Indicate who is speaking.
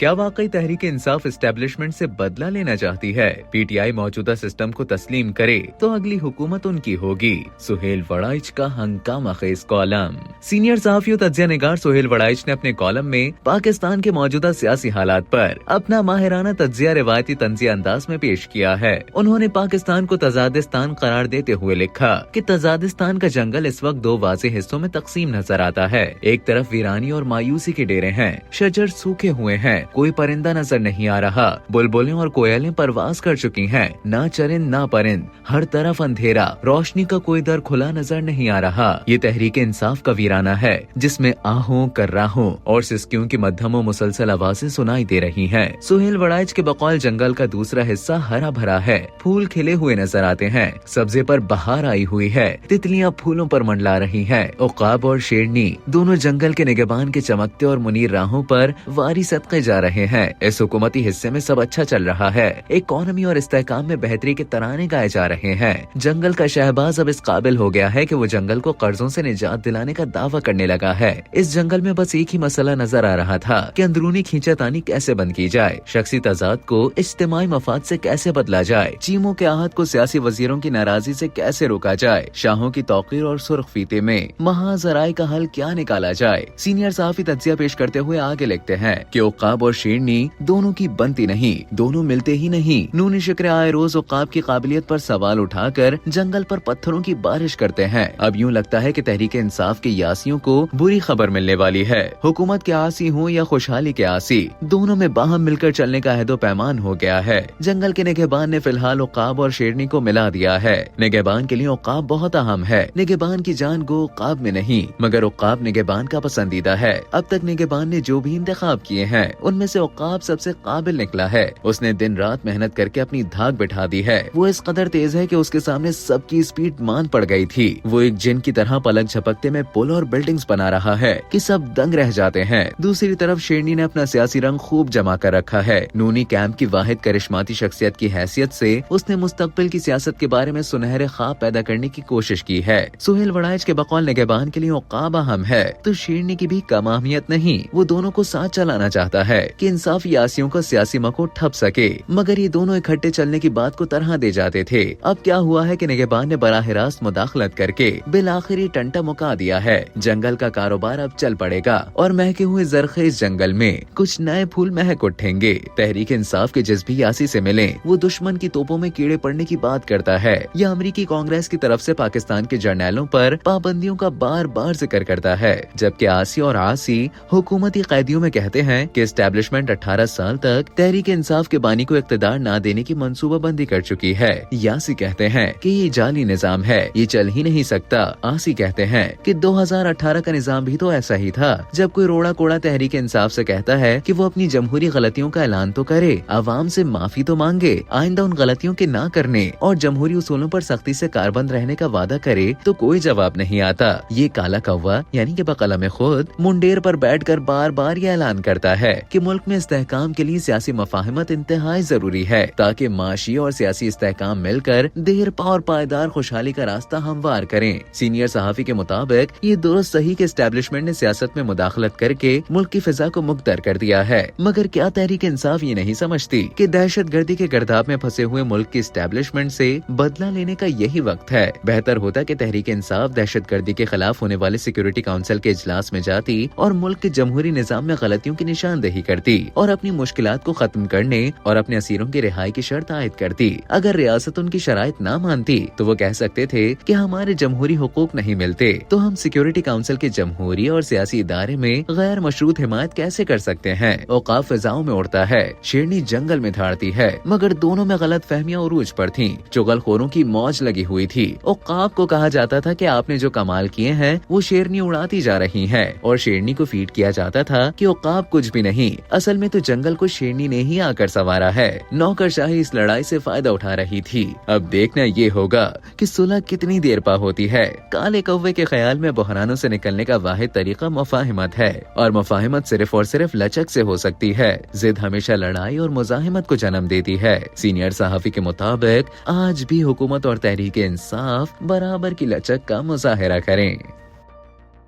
Speaker 1: क्या वाकई तहरीक इंसाफ एस्टेब्लिशमेंट से बदला लेना चाहती है? पीटीआई मौजूदा सिस्टम को तस्लीम करे तो अगली हुकूमत उनकी होगी। सुहेल वड़ाइच का हंगामा खेज कॉलम। सीनियर सहाफी और तज्जिया निगार सुहेल वड़ाइच ने अपने कॉलम में पाकिस्तान के मौजूदा सियासी हालात पर अपना माहिराना तज्जिया रिवायती तंजिया अंदाज में पेश किया है। उन्होंने पाकिस्तान को तजादिस्तान करार देते हुए लिखा कि तजादिस्तान का जंगल इस वक्त दो वाज़ेह हिस्सों में तकसीम नजर आता है। एक तरफ वीरानी और मायूसी के डेरे हैं, शजर सूखे हुए हैं, कोई परिंदा नजर नहीं आ रहा, बुलबुलें और कोयलें परवाज कर चुकी हैं, ना चरिंद ना परिंद, हर तरफ अंधेरा, रोशनी का कोई दर खुला नजर नहीं आ रहा। ये तहरीक इंसाफ का वीराना है जिसमें आहों कर्राहों और सिसकियों की मध्यम और मुसलसल आवाजें सुनाई दे रही हैं। सुहेल वड़ाइच के बकौल जंगल का दूसरा हिस्सा हरा भरा है, फूल खिले हुए नजर आते हैं, सब्जे पर बहार आई हुई है, तितलियां फूलों पर मंडला रही हैं। उकाब और शेरनी दोनों जंगल के निगहबान के चमकते और मुनीर राहों पर वारी सदके जा रहे हैं। इस हुकूमती हिस्से में सब अच्छा चल रहा है, इकोनॉमी और इस्तेहकाम में बेहतरी के तराने गाए जा रहे हैं। जंगल का शहबाज अब इस काबिल हो गया है कि वो जंगल को कर्जों से निजात दिलाने का दावा करने लगा है। इस जंगल में बस एक ही मसला नजर आ रहा था कि अंदरूनी खींचातानी कैसे बंद की जाए, शख्सी तजाद को इज्तिमाई मफाद से कैसे बदला जाए, चीमों के आहत को सियासी वजीरों की नाराजगी से कैसे रोका जाए, शाहों की तौकीर और सुर्ख फीते में महाजराए का हल क्या निकाला जाए। सीनियर सहाफी तज्जिया पेश करते हुए आगे लिखते हैं कि उकाब और शेरनी दोनों की बनती नहीं, दोनों मिलते ही नहीं। नूनी शिक्र आए रोज उकाब की काबिलियत पर सवाल उठाकर जंगल पर पत्थरों की बारिश करते हैं। अब यूँ लगता है कि तहरीक इंसाफ के यासियों को बुरी खबर मिलने वाली है। हुकूमत के आसी हो या खुशहाली के आसी, दोनों में बाहम मिलकर चलने का अहदो पैमान हो गया है। जंगल के निगहबान ने फिलहाल उकाब और शेरनी को मिला दिया है। निगहबान के लिए उकाब बहुत अहम है। निगहबान की जान गो उकाब में नहीं, मगर उकाब निगहबान का पसंदीदा है। अब तक निगहबान ने जो भी इंतखाब किए हैं उनमें से उकाब सबसे काबिल निकला है। उसने दिन रात मेहनत करके अपनी धाक बिठा दी है। वो इस कदर तेज है कि उसके सामने सबकी स्पीड मान पड़ गई थी। वो एक जिन की तरह पलक झपकते में पुल और बिल्डिंग्स बना रहा है कि सब दंग रह जाते हैं। दूसरी तरफ शेरनी ने अपना सियासी रंग खूब जमा कर रखा है। नूनी कैंप की वाहिद करिश्माती शख्सियत की हैसियत से उसने मुस्तकबिल की सियासत के बारे में सुनहरे ख्वाब पैदा करने की कोशिश की है। सुहेल वड़ाइच के बकौल निगहबान के लिए उकाब अहम है तो शेरनी की भी कम अहमियत नहीं। वो दोनों को साथ चलाना चाहता है कि इंसाफी यासियों का सियासी मको ठप सके, मगर ये दोनों इकट्ठे चलने की बात को तरह दे जाते थे। अब क्या हुआ है कि निगहबान ने बराह रास्त मुदाखलत करके बिल आखिरी टंटा मुका दिया है। जंगल का कारोबार अब चल पड़ेगा और महके हुए जरखेज जंगल में कुछ नए फूल महक उठेंगे। तहरीक इंसाफ के जिस भी यासी से मिले वो दुश्मन की तोपों में कीड़े पड़ने की बात करता है या अमेरिकी कांग्रेस की तरफ से पाकिस्तान के जर्नैलों पर पाबंदियों का बार बार जिक्र करता है, जबकि आसी और आसी हुकूमती कैदियों में कहते हैं कि एस्टेब्लिशमेंट 18 साल तक तहरीक इंसाफ के बानी को इख्तिदार न देने की मंसूबाबंदी कर चुकी है। यासी कहते हैं कि ये जाली निजाम है, ये चल ही नहीं सकता। आसी कहते हैं कि 2018 का निजाम भी तो ऐसा ही था। जब कोई रोड़ा कोड़ा तहरीक इंसाफ से कहता है कि वो अपनी जमहूरी गलतियों का ऐलान तो करे, आवाम से माफी तो मांगे, आइंदा उन गलतियों के ना करने और जमहूरी उसूलों पर सख्ती से कारबंद रहने का वादा करे, तो कोई जवाब नहीं आता। ये काला कौवा यानी कि बकलम खुद मुंडेर पर बैठकर बार बार ये ऐलान करता है कि मुल्क में इस्तेहकाम के लिए सियासी मफाहिमत इंतहाई जरूरी है ताकि माशी और सियासी इस्तेहकाम मिलकर देरपा और पायदार खुशहाली का रास्ता हमवार करें। सीनियर सहाफी के मुताबिक ये दुरुस्त सही के एस्टेब्लिशमेंट ने सियासत में मुदाखलत करके मुल्क की फिजा को मुख्तर कर दिया है, मगर क्या तहरीक इंसाफ ये नहीं समझती कि दहशत गर्दी के गर्दाब में फंसे हुए मुल्क की एस्टेब्लिशमेंट से बदला लेने का यही वक्त है। बेहतर होता कि तहरीक इंसाफ दहशत गर्दी के खिलाफ होने वाले सिक्योरिटी काउंसिल के इजलास में जाती और मुल्क के जमहूरी निजाम में गलतियों की निशानदेही करती और अपनी मुश्किलात को खत्म करने और अपने असीरों की रिहाई की शर्त आयद करती। अगर रियासत उनकी शराइत ना मानती तो वो कह सकते थे कि हमारे जमहूरी हुकूक नहीं मिलते, तो हम सिक्योरिटी काउंसिल के जमहूरी और सियासी इदारे में गैर मशरूत हिमायत कैसे कर सकते हैं। औकाफ फिजाओं में उड़ता है, शेरनी जंगल में धाड़ती है, मगर दोनों में गलत फहमियाँ उरूज पर थी। चुगलखोरों की मौज लगी हुई थी। औकाफ को कहा जाता था कि आपने जो कमाल किए हैं वो शेरनी उड़ाती जा रही है, और शेरनी को फीड किया जाता था कि औकाफ कुछ भी नहीं, असल में तो जंगल को शेरनी ने ही आकर संवारा है। नौकरशाही इस लड़ाई से फायदा उठा रही थी। अब देखना ये होगा कि सुलह कितनी देर पा होती है। काले कौवे के ख्याल में बहरानों से निकलने का वाहिद तरीका मुफाहिमत है, और मुफाहिमत सिर्फ और सिर्फ लचक से हो सकती है। जिद हमेशा लड़ाई और मुजाहिमत को जन्म देती है। सीनियर सहाफी के मुताबिक आज भी हुकूमत और तहरीक इंसाफ बराबर की लचक का मुजाहिरा करें।